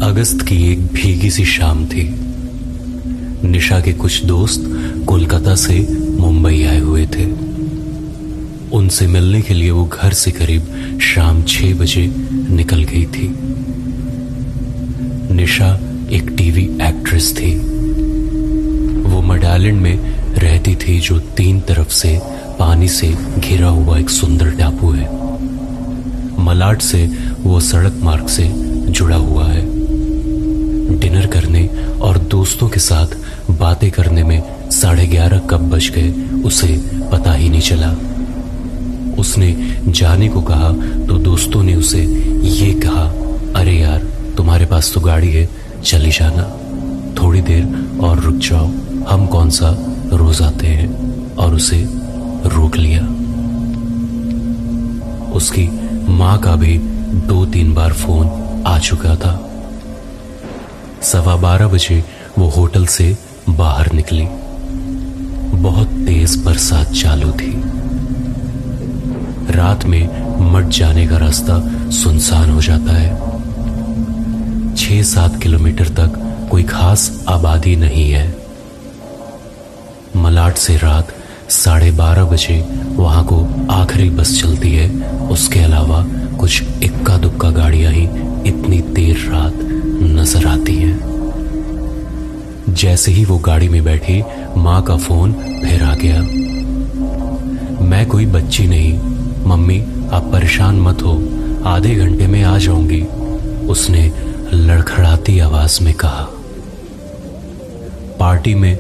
अगस्त की एक भीगी सी शाम थी। निशा के कुछ दोस्त कोलकाता से मुंबई आए हुए थे। उनसे मिलने के लिए वो घर से करीब शाम 6 बजे निकल गई थी। निशा एक टीवी एक्ट्रेस थी। वो मडालैंड में रहती थी, जो 3 तरफ से पानी से घिरा हुआ एक सुंदर टापू है। मलाड से वो सड़क मार्ग से जुड़ा हुआ है। डिनर करने और दोस्तों के साथ बातें करने में 11:30 कब बज गए उसे पता ही नहीं चला। उसने जाने को कहा तो दोस्तों ने उसे ये कहा, अरे यार तुम्हारे पास तो गाड़ी है, चली जाना, थोड़ी देर और रुक जाओ, हम कौन सा रोज आते हैं। और उसे रोक लिया। उसकी मां का भी 2-3 बार फोन आ चुका था। 12:15 बजे वो होटल से बाहर निकली। बहुत तेज बरसात चालू थी। रात में मठ जाने का रास्ता सुनसान हो जाता है। 6-7 किलोमीटर तक कोई खास आबादी नहीं है। मलाड से रात 12:30 बजे वहां को आखिरी बस चलती है। उसके अलावा कुछ इक्का दुक्का गाड़ियां ही इतनी देर रात नजर आती हैं। जैसे ही वो गाड़ी में बैठी, मां का फोन फिर आ गया। मैं कोई बच्ची नहीं, मम्मी आप परेशान मत हो, आधे घंटे में आ जाऊंगी, उसने लड़खड़ाती आवाज में कहा। पार्टी में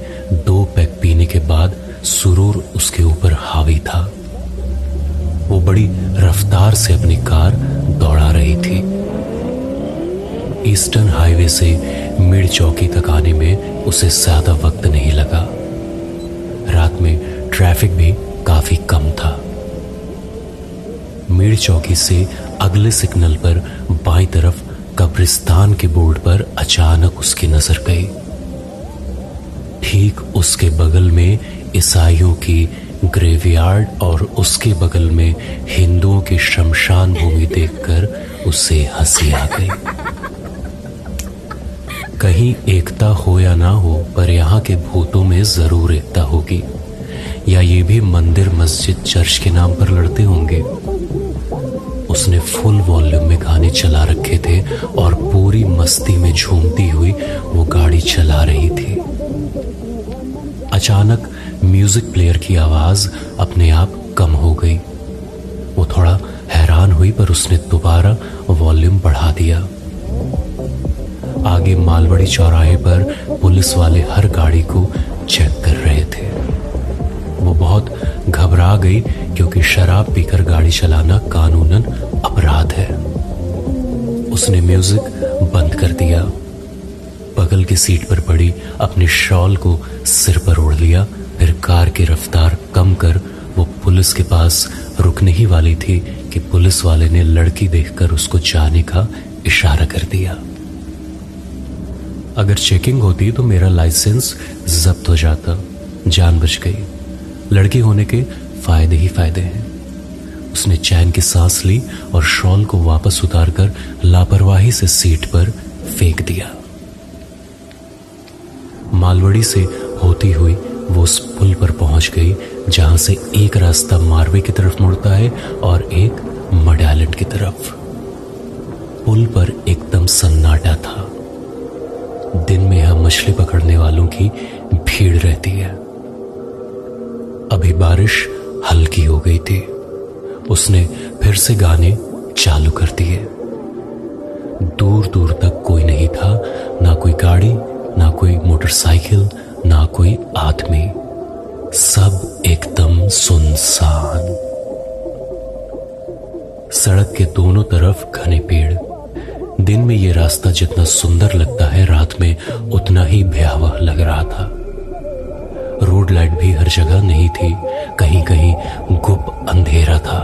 2 पैक पीने के बाद सुरूर उसके ऊपर हावी था। वो बड़ी रफ्तार से अपनी कार दौड़ा रही थी। ईस्टर्न हाईवे से मिड चौकी तक आने में उसे ज्यादा वक्त नहीं लगा। रात में ट्रैफिक भी काफी कम था। मिड चौकी से अगले सिग्नल पर बाईं तरफ कब्रिस्तान के बोर्ड पर अचानक उसकी नजर गई। ठीक उसके बगल में ईसाइयों की ग्रेवयार्ड और उसके बगल में हिंदुओं की शमशान भूमि देखकर उसे हंसी आ गई। कहीं एकता हो या ना हो, पर यहाँ के भूतों में जरूर एकता होगी, या ये भी मंदिर मस्जिद चर्च के नाम पर लड़ते होंगे। उसने फुल वॉल्यूम में गाने चला रखे थे और पूरी मस्ती में झूमती हुई वो गाड़ी चला रही थी। अचानक म्यूजिक प्लेयर की आवाज अपने आप कम हो गई। वो थोड़ा हैरान हुई, पर उसने दोबारा वॉल्यूम बढ़ा दिया। आगे मालवड़ी चौराहे पर पुलिस वाले हर गाड़ी को चेक कर रहे थे। वो बहुत घबरा गई, क्योंकि शराब पीकर गाड़ी चलाना कानूनन अपराध है। उसने म्यूजिक बंद कर दिया। बगल की सीट पर पड़ी अपने शॉल को सिर पर ओढ़ लिया। फिर कार की रफ्तार कम कर वो पुलिस के पास रुकने ही वाली थी कि पुलिस वाले ने लड़की देखकर उसको जाने का इशारा कर दिया। अगर चेकिंग होती तो मेरा लाइसेंस जब्त हो जाता। जान बच गई। लड़की होने के फायदे ही फायदे हैं। उसने चैन की सांस ली और शॉल को वापस उतारकर लापरवाही से सीट पर फेंक दिया। मालवड़ी से होती हुई वो उस पुल पर पहुंच गई, जहां से एक रास्ता मारवे की तरफ मुड़ता है और एक मडालैंड की तरफ। पुल पर एकदम सन्नाटा था। दिन में यहां मछली पकड़ने वालों की भीड़ रहती है। अभी बारिश हल्की हो गई थी। उसने फिर से गाने चालू कर दिए। दूर दूर तक कोई नहीं था, ना कोई गाड़ी, ना कोई मोटरसाइकिल, ना कोई आदमी। सब एकदम सुनसान। सड़क के दोनों तरफ घने पेड़। दिन में ये रास्ता जितना सुंदर लगता है, रात में उतना ही भयावह लग रहा था। रोड लाइट भी हर जगह नहीं थी। कहीं कहीं गुप्त अंधेरा था।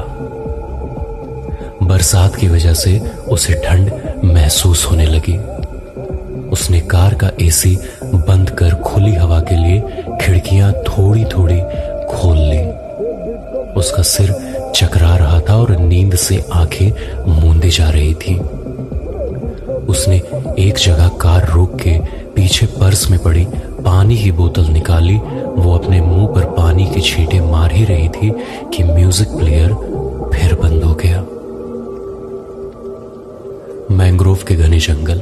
बरसात की वजह से उसे ठंड महसूस होने लगी। उसने कार का एसी बंद कर खुली हवा के लिए खिड़कियां थोड़ी थोड़ी खोल ली। उसका सिर चकरा रहा था और नींद से आंखें मूंदी जा रही थी। उसने एक जगह कार रोक के पीछे पर्स में पड़ी पानी की बोतल निकाली। वो अपने मुंह पर पानी के छींटे मार ही रही थी कि म्यूजिक प्लेयर फिर बंद हो गया। मैंग्रोव के घने जंगल,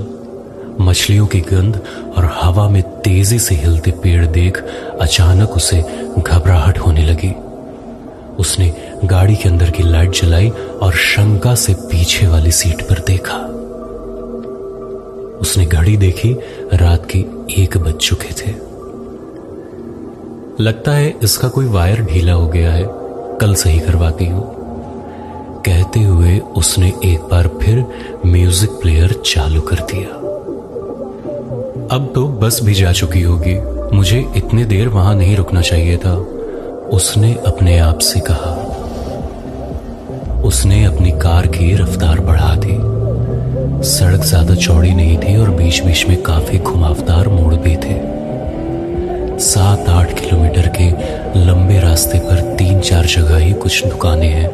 मछलियों की गंध और हवा में तेजी से हिलते पेड़ देख अचानक उसे घबराहट होने लगी। उसने गाड़ी के अंदर की लाइट जलाई और शंका से पीछे वाली सीट पर देखा। उसने घड़ी देखी, रात के 1 बज चुके थे। लगता है इसका कोई वायर ढीला हो गया है, कल सही करवाती हूं, कहते हुए उसने एक बार फिर म्यूजिक प्लेयर चालू कर दिया। अब तो बस भी जा चुकी होगी, मुझे इतनी देर वहां नहीं रुकना चाहिए था, उसने अपने आप से कहा। उसने अपनी कार की रफ्तार बढ़ा दी। सड़क ज्यादा चौड़ी नहीं थी और बीच बीच में काफी घुमावदार मोड़ भी थे। 7-8 किलोमीटर के लंबे रास्ते पर 3-4 जगह ही कुछ दुकानें हैं,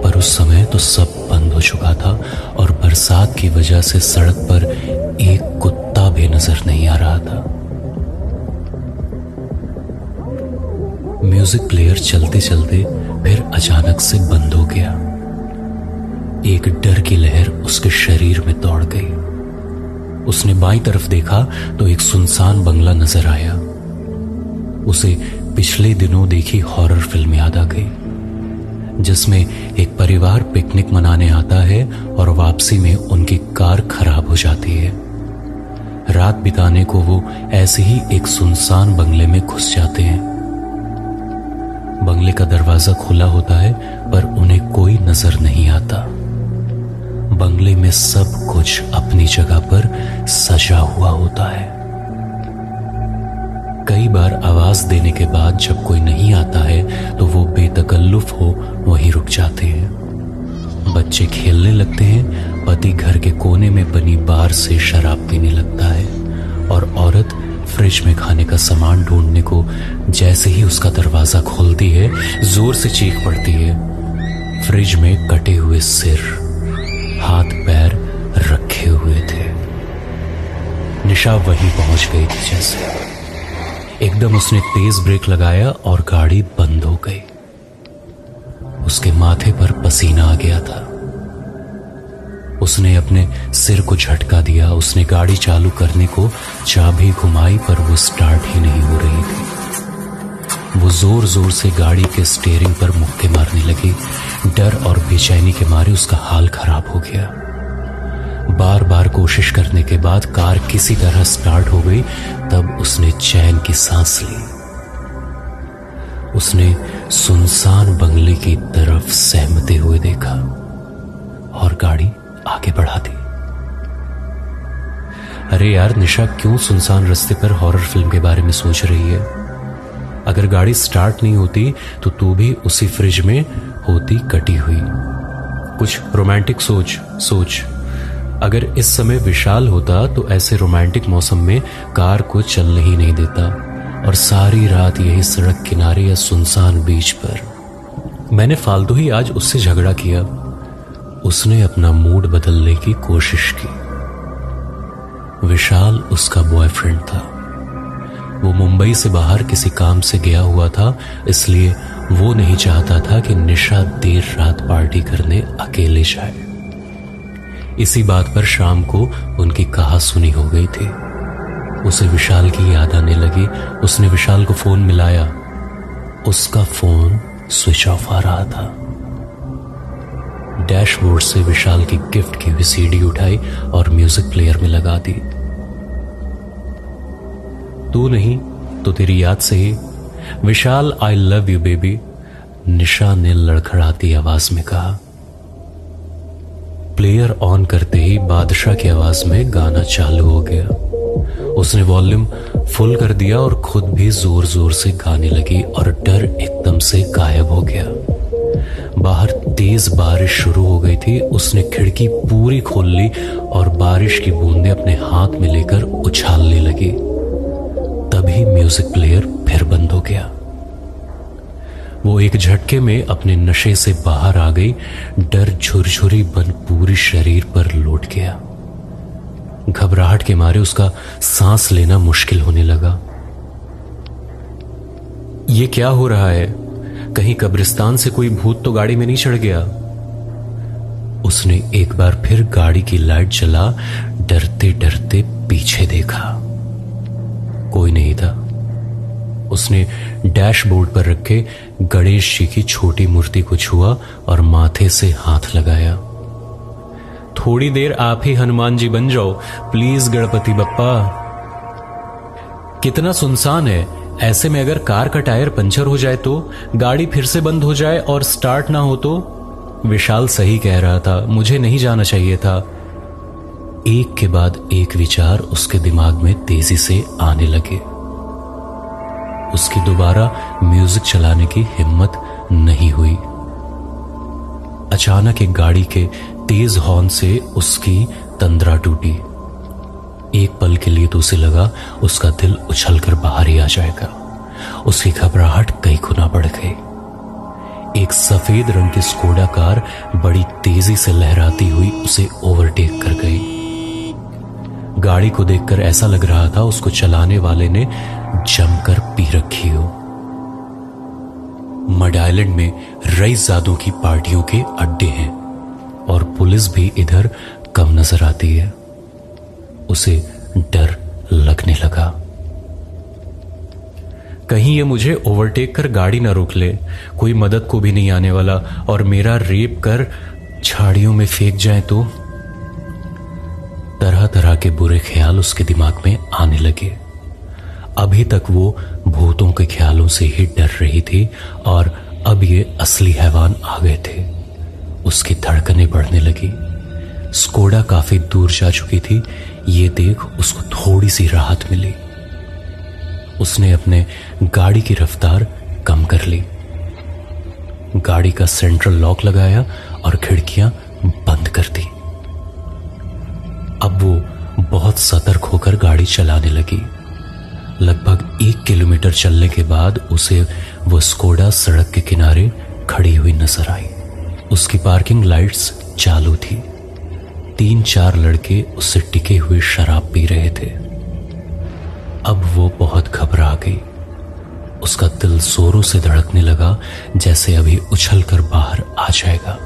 पर उस समय तो सब बंद हो चुका था और बरसात की वजह से सड़क पर एक कुत्ता भी नजर नहीं आ रहा था। म्यूजिक प्लेयर चलते चलते फिर अचानक से बंद हो गया। एक डर की लहर उसके शरीर में दौड़ गई। उसने बाईं तरफ देखा तो एक सुनसान बंगला नजर आया। उसे पिछले दिनों देखी हॉरर फिल्म याद आ गई, जिसमें एक परिवार पिकनिक मनाने आता है और वापसी में उनकी कार खराब हो जाती है। रात बिताने को वो ऐसे ही एक सुनसान बंगले में घुस जाते हैं। बंगले का दरवाजा खुला होता है पर उन्हें कोई नजर नहीं आता। बंगले में सब कुछ अपनी जगह पर सजा हुआ होता है। कई बार आवाज देने के बाद जब कोई नहीं आता है तो वो बेतकल्लुफ हो वहीं रुक जाते हैं। बच्चे खेलने लगते हैं, पति घर के कोने में बनी बार से शराब पीने लगता है और औरत फ्रिज में खाने का सामान ढूंढने को जैसे ही उसका दरवाजा खोलती है जोर से चीख पड़ती है। फ्रिज में कटे हुए सिर, हाथ पैर रखे हुए थे। निशा वहीं पहुंच गई थी जैसे। एकदम उसने तेज ब्रेक लगाया और गाड़ी बंद हो गई। उसके माथे पर पसीना आ गया था। उसने अपने सिर को झटका दिया। उसने गाड़ी चालू करने को चाबी घुमाई पर वो स्टार्ट ही नहीं हो रही थी। वो जोर जोर से गाड़ी के स्टीयरिंग पर मुक्के मारने लगी। डर और बेचैनी के मारे उसका हाल खराब हो गया। बार बार कोशिश करने के बाद कार किसी तरह स्टार्ट हो गई। तब उसने चैन की सांस ली। उसने सुनसान बंगले की तरफ सहमते हुए देखा और गाड़ी आगे बढ़ा दी। अरे यार निशा, क्यों सुनसान रास्ते पर हॉरर फिल्म के बारे में सोच रही है? अगर गाड़ी स्टार्ट नहीं होती तो तू भी उसी फ्रिज में होती कटी हुई। कुछ रोमांटिक सोच। अगर इस समय विशाल होता तो ऐसे रोमांटिक मौसम में कार को चलने ही नहीं देता और सारी रात यही सड़क किनारे या सुनसान बीच पर। मैंने फालतू ही आज उससे झगड़ा किया। उसने अपना मूड बदलने की कोशिश की। विशाल उसका बॉयफ्रेंड था। वो मुंबई से बाहर किसी काम से गया हुआ था, इसलिए वो नहीं चाहता था कि निशा देर रात पार्टी करने अकेले जाए। इसी बात पर शाम को उनकी कहा सुनी हो गई थी। उसे विशाल की याद आने लगी। उसने विशाल को फोन मिलाया। उसका फोन स्विच ऑफ आ रहा था। डैशबोर्ड से विशाल की गिफ्ट की हुई सीडी उठाई और म्यूजिक प्लेयर में लगा दी। तू नहीं तो तेरी याद से ही, विशाल आई लव यू बेबी, निशा ने लड़खड़ाती आवाज में कहा। प्लेयर ऑन करते ही बादशाह की आवाज में गाना चालू हो गया। उसने वॉल्यूम फुल कर दिया और खुद भी जोर जोर से गाने लगी और डर एकदम से गायब हो गया। बाहर तेज बारिश शुरू हो गई थी। उसने खिड़की पूरी खोल ली और बारिश की बूंदें अपने हाथ में लेकर उछालने लगी। तभी म्यूजिक प्लेयर फिर बंद हो गया। वो एक झटके में अपने नशे से बाहर आ गई। डर झुरझुरी बन पूरे शरीर पर लौट गया। घबराहट के मारे उसका सांस लेना मुश्किल होने लगा। ये क्या हो रहा है? कहीं कब्रिस्तान से कोई भूत तो गाड़ी में नहीं चढ़ गया? उसने एक बार फिर गाड़ी की लाइट जला डरते डरते पीछे देखा। कोई नहीं था। उसने डैशबोर्ड पर रखे गणेश जी की छोटी मूर्ति को छुआ और माथे से हाथ लगाया। थोड़ी देर आप ही हनुमान जी बन जाओ प्लीज गणपति बप्पा। कितना सुनसान है, ऐसे में अगर कार का टायर पंचर हो जाए तो, गाड़ी फिर से बंद हो जाए और स्टार्ट ना हो तो। विशाल सही कह रहा था, मुझे नहीं जाना चाहिए था। एक के बाद एक विचार उसके दिमाग में तेजी से आने लगे। उसकी दोबारा म्यूजिक चलाने की हिम्मत नहीं हुई। अचानक एक गाड़ी के तेज हॉर्न से उसकी तंद्रा टूटी। एक पल के लिए तो उसे लगा उसका दिल उछलकर बाहर ही आ जाएगा। उसकी घबराहट कई गुना बढ़ गई। एक सफेद रंग की स्कोडा कार बड़ी तेजी से लहराती हुई उसे ओवरटेक कर गई। गाड़ी को देखकर ऐसा लग रहा था उसको चलाने वाले ने जमकर पी रखी हो। मड आइलैंड में रईसजादों की पार्टियों के अड्डे हैं और पुलिस भी इधर कम नजर आती है। उसे डर लगने लगा, कहीं ये मुझे ओवरटेक कर गाड़ी ना रोक ले, कोई मदद को भी नहीं आने वाला और मेरा रेप कर झाड़ियों में फेंक जाए तो। तरह तरह के बुरे ख्याल उसके दिमाग में आने लगे। अभी तक वो भूतों के ख्यालों से ही डर रही थी और अब ये असली हैवान आ गए थे। उसकी धड़कनें बढ़ने लगी। स्कोडा काफी दूर जा चुकी थी। ये देख उसको थोड़ी सी राहत मिली। उसने अपने गाड़ी की रफ्तार कम कर ली, गाड़ी का सेंट्रल लॉक लगाया और खिड़कियां बंद कर दी। अब वो बहुत सतर्क होकर गाड़ी चलाने लगी। लगभग 1 किलोमीटर चलने के बाद उसे वो स्कोडा सड़क के किनारे खड़ी हुई नजर आई। उसकी पार्किंग लाइट्स चालू थी। 3-4 लड़के उससे टिके हुए शराब पी रहे थे। अब वो बहुत घबरा गई। उसका दिल जोरों से धड़कने लगा, जैसे अभी उछलकर बाहर आ जाएगा।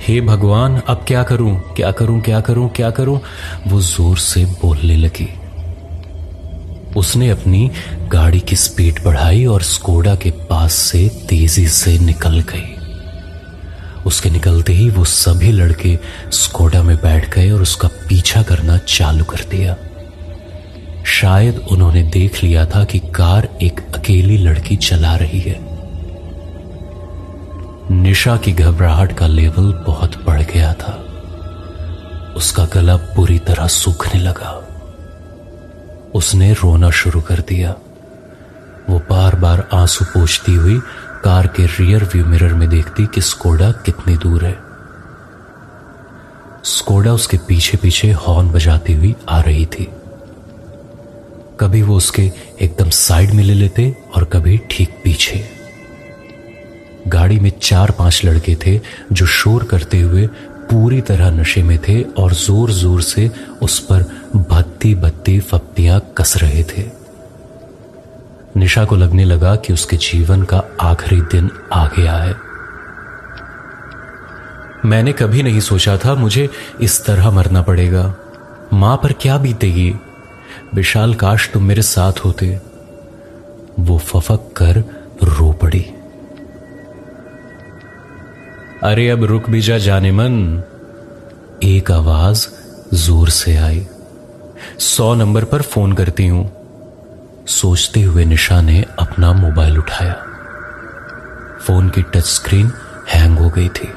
हे भगवान, अब क्या करूं, क्या करूं, क्या करूं, क्या करूं? वो जोर से बोलने लगी। उसने अपनी गाड़ी की स्पीड बढ़ाई और स्कोडा के पास से तेजी से निकल गई। उसके निकलते ही वो सभी लड़के स्कोडा में बैठ गए और उसका पीछा करना चालू कर दिया। शायद उन्होंने देख लिया था कि कार एक अकेली लड़की चला रही है। निशा की घबराहट का लेवल बहुत बढ़ गया था। उसका गला पूरी तरह सूखने लगा। उसने रोना शुरू कर दिया। वो बार बार आंसू पोंछती हुई कार के रियर व्यू मिरर में देखती कि स्कोडा कितनी दूर है। स्कोडा उसके पीछे पीछे हॉर्न बजाती हुई आ रही थी। कभी वो उसके एकदम साइड में ले लेते और कभी ठीक पीछे। गाड़ी में 4-5 लड़के थे जो शोर करते हुए पूरी तरह नशे में थे और जोर जोर से उस पर भद्दी भद्दी फप्तियां कस रहे थे। निशा को लगने लगा कि उसके जीवन का आखिरी दिन आ गया है। मैंने कभी नहीं सोचा था मुझे इस तरह मरना पड़ेगा। मां पर क्या बीतेगी? विशाल, काश तुम मेरे साथ होते। वो फफक कर रो पड़ी। अरे अब रुक भी जा जाने मन, एक आवाज जोर से आई। 100 नंबर पर फोन करती हूं। सोचते हुए निशा ने अपना मोबाइल उठाया। फोन की टच स्क्रीन हैंग हो गई थी।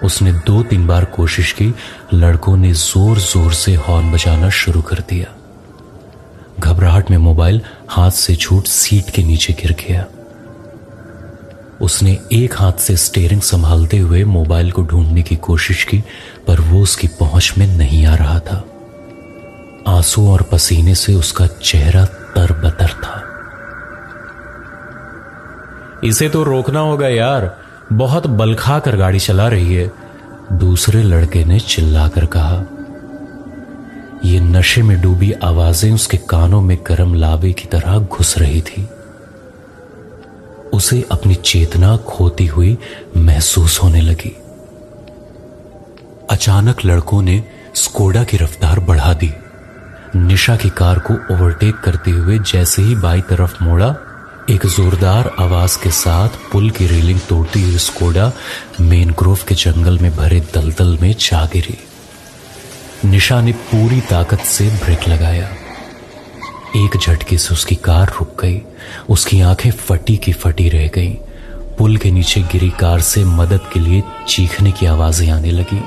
उसने 2-3 बार कोशिश की। लड़कों ने जोर जोर से हॉर्न बजाना शुरू कर दिया। घबराहट में मोबाइल हाथ से छूट सीट के नीचे गिर गया। उसने एक हाथ से स्टीयरिंग संभालते हुए मोबाइल को ढूंढने की कोशिश की, पर वो उसकी पहुंच में नहीं आ रहा था। आंसू और पसीने से उसका चेहरा तरबतर था। इसे तो रोकना होगा यार, बहुत बल खा कर गाड़ी चला रही है, दूसरे लड़के ने चिल्लाकर कहा। ये नशे में डूबी आवाजें उसके कानों में गर्म लावे की तरह घुस रही थी। उसे अपनी चेतना खोती हुई महसूस होने लगी। अचानक लड़कों ने स्कोडा की रफ्तार बढ़ा दी। निशा की कार को ओवरटेक करते हुए जैसे ही बाईं तरफ मोड़ा, एक जोरदार आवाज के साथ पुल की रेलिंग तोड़ती हुई स्कोडा मैनग्रोव के जंगल में भरे दलदल में जा गिरी। निशा ने पूरी ताकत से ब्रेक लगाया। एक झटके से उसकी कार रुक गई। उसकी आंखें फटी की फटी रह गईं। पुल के नीचे गिरी कार से मदद के लिए चीखने की आवाजें आने लगी।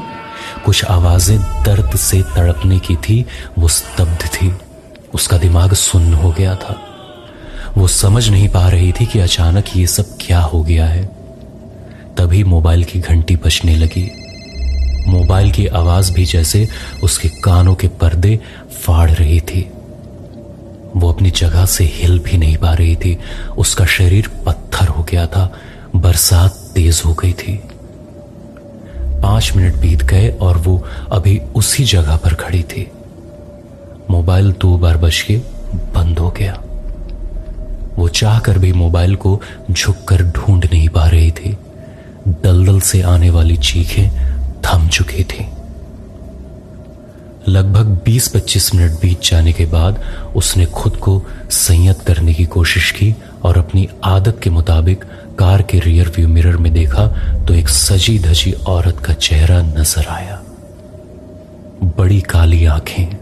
कुछ आवाजें दर्द से तड़पने की थी। वो स्तब्ध थी। उसका दिमाग सुन्न हो गया था। वो समझ नहीं पा रही थी कि अचानक ये सब क्या हो गया है। तभी मोबाइल की घंटी बजने लगी। मोबाइल की आवाज भी जैसे उसके कानों के पर्दे फाड़ रही थी। वो अपनी जगह से हिल भी नहीं पा रही थी। उसका शरीर पत्थर हो गया था। बरसात तेज हो गई थी। 5 मिनट बीत गए और वो अभी उसी जगह पर खड़ी थी। मोबाइल 2 बार बज के बंद हो गया। वो चाहकर भी मोबाइल को झुककर ढूंढ नहीं पा रही थी। दलदल से आने वाली चीखें थम चुकी थी। लगभग 20-25 मिनट बीत जाने के बाद उसने खुद को संयत करने की कोशिश की और अपनी आदत के मुताबिक कार के रियर व्यू मिरर में देखा तो एक सजी धजी औरत का चेहरा नजर आया। बड़ी काली आंखें,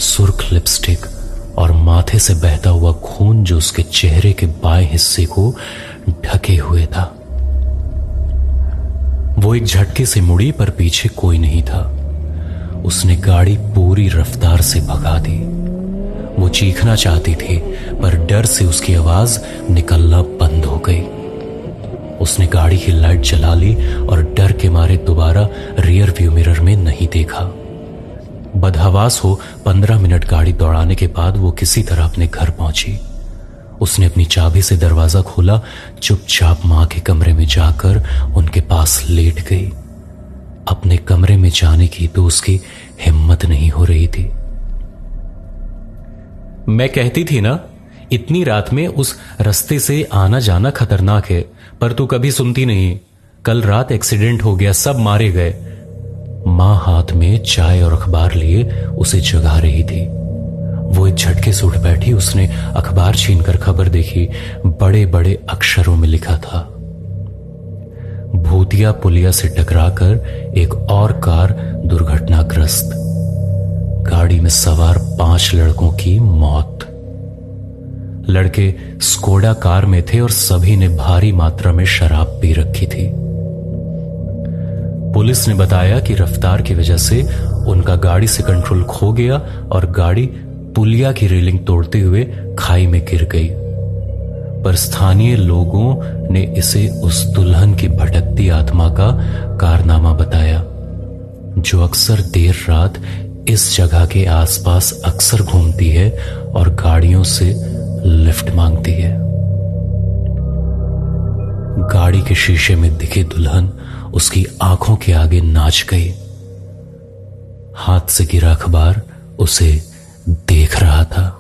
सुर्ख लिपस्टिक और माथे से बहता हुआ खून जो उसके चेहरे के बाएं हिस्से को ढके हुए था। वो एक झटके से मुड़ी पर पीछे कोई नहीं था। उसने गाड़ी पूरी रफ्तार से भगा दी। वो चीखना चाहती थी पर डर से उसकी आवाज निकलना बंद हो गई। उसने गाड़ी की लाइट जला ली और डर के मारे दोबारा रियर व्यू मिरर में नहीं देखा। बदहवास हो 15 मिनट गाड़ी दौड़ाने के बाद वो किसी तरह अपने घर पहुंची। उसने अपनी चाबी से दरवाजा खोला, चुपचाप मां के कमरे में जाकर उनके पास लेट गई। अपने कमरे में जाने की तो उसकी हिम्मत नहीं हो रही थी। मैं कहती थी ना, इतनी रात में उस रास्ते से आना जाना खतरनाक है, पर तू कभी सुनती नहीं। कल रात एक्सीडेंट हो गया, सब मारे गए। मां हाथ में चाय और अखबार लिए उसे जगा रही थी। वो एक झटके से उठ बैठी। उसने अखबार छीनकर खबर देखी। बड़े बड़े अक्षरों में लिखा था, भूतिया पुलिया से टकराकर एक और कार दुर्घटनाग्रस्त। गाड़ी में सवार 5 लड़कों की मौत। लड़के स्कोडा कार में थे और सभी ने भारी मात्रा में शराब पी रखी थी। पुलिस ने बताया कि रफ्तार की वजह से उनका गाड़ी से कंट्रोल खो गया और गाड़ी पुलिया की रेलिंग तोड़ते हुए खाई में गिर गई। पर स्थानीय लोगों ने इसे उस दुल्हन की भटकती आत्मा का कारनामा बताया, जो अक्सर देर रात इस जगह के आसपास अक्सर घूमती है और गाड़ियों से लिफ्ट मांगती है। गाड़ी के शीशे में दिखे दुल्हन उसकी आंखों के आगे नाच गई। हाथ से गिरा अखबार उसे देख रहा था।